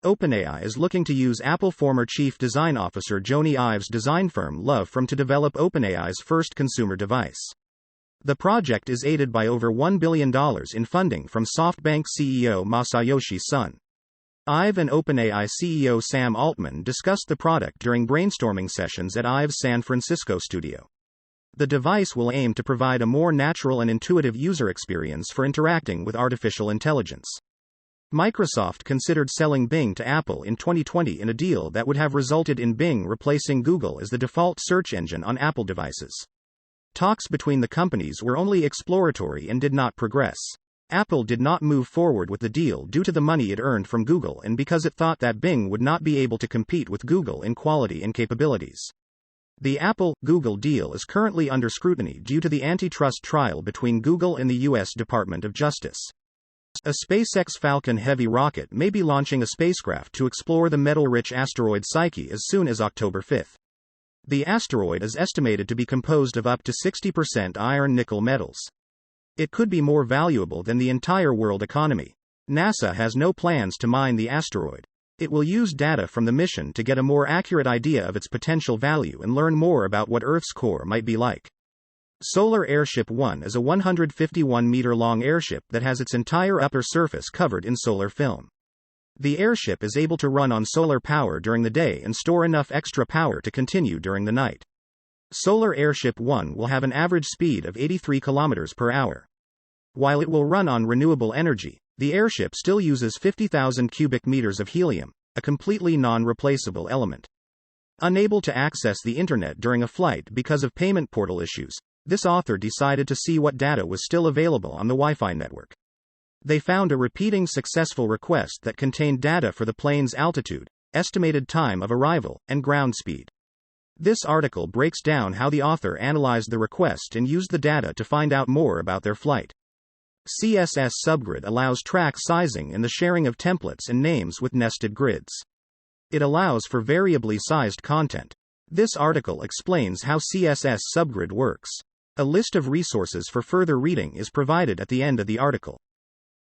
OpenAI is looking to use Apple former Chief Design Officer Jony Ive's design firm Love.from to develop OpenAI's first consumer device. The project is aided by over $1 billion in funding from SoftBank CEO Masayoshi Son. Ive and OpenAI CEO Sam Altman discussed the product during brainstorming sessions at Ive's San Francisco studio. The device will aim to provide a more natural and intuitive user experience for interacting with artificial intelligence. Microsoft considered selling Bing to Apple in 2020 in a deal that would have resulted in Bing replacing Google as the default search engine on Apple devices. Talks between the companies were only exploratory and did not progress. Apple did not move forward with the deal due to the money it earned from Google and because it thought that Bing would not be able to compete with Google in quality and capabilities. The Apple-Google deal is currently under scrutiny due to the antitrust trial between Google and the U.S. Department of Justice. A SpaceX Falcon Heavy rocket may be launching a spacecraft to explore the metal-rich asteroid Psyche as soon as October 5. The asteroid is estimated to be composed of up to 60% iron-nickel metals. It could be more valuable than the entire world economy. NASA has no plans to mine the asteroid. It will use data from the mission to get a more accurate idea of its potential value and learn more about what Earth's core might be like. Solar Airship 1 is a 151-meter-long airship that has its entire upper surface covered in solar film. The airship is able to run on solar power during the day and store enough extra power to continue during the night. Solar Airship 1 will have an average speed of 83 km per hour. While it will run on renewable energy, the airship still uses 50,000 cubic meters of helium, a completely non-replaceable element. Unable to access the internet during a flight because of payment portal issues, this author decided to see what data was still available on the Wi-Fi network. They found a repeating successful request that contained data for the plane's altitude, estimated time of arrival, and ground speed. This article breaks down how the author analyzed the request and used the data to find out more about their flight. CSS Subgrid allows track sizing and the sharing of templates and names with nested grids. It allows for variably sized content. This article explains how CSS Subgrid works. A list of resources for further reading is provided at the end of the article.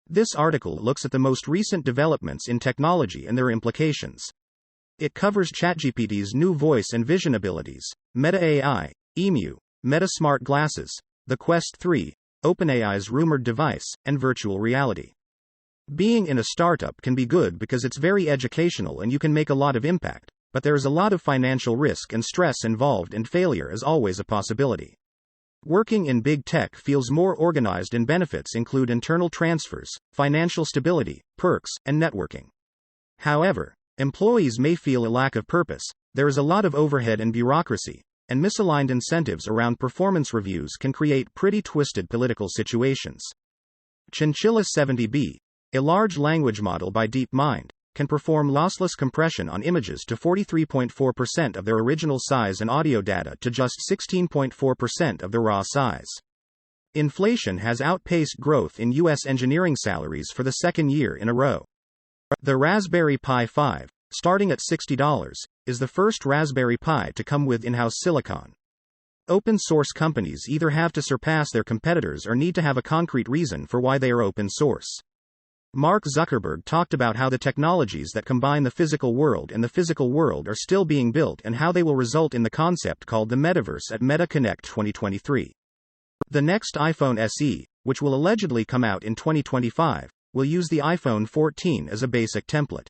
This article looks at the most recent developments in technology and their implications. It covers ChatGPT's new voice and vision abilities, Meta AI, Emu, Meta Smart Glasses, the Quest 3, OpenAI's rumored device, and virtual reality. Being in a startup can be good because it's very educational and you can make a lot of impact, but there is a lot of financial risk and stress involved, and failure is always a possibility. Working in big tech feels more organized and benefits include internal transfers, financial stability, perks, and networking. However, employees may feel a lack of purpose, there is a lot of overhead and bureaucracy, and misaligned incentives around performance reviews can create pretty twisted political situations. Chinchilla 70B, a large language model by DeepMind, can perform lossless compression on images to 43.4% of their original size and audio data to just 16.4% of the raw size. Inflation has outpaced growth in U.S. engineering salaries for the second year in a row. The Raspberry Pi 5, starting at $60, is the first Raspberry Pi to come with in-house silicon. Open source companies either have to surpass their competitors or need to have a concrete reason for why they are open source. Mark Zuckerberg talked about how the technologies that combine the physical world and the physical world are still being built and how they will result in the concept called the metaverse at Meta Connect 2023. The next iPhone SE, which will allegedly come out in 2025, will use the iPhone 14 as a basic template.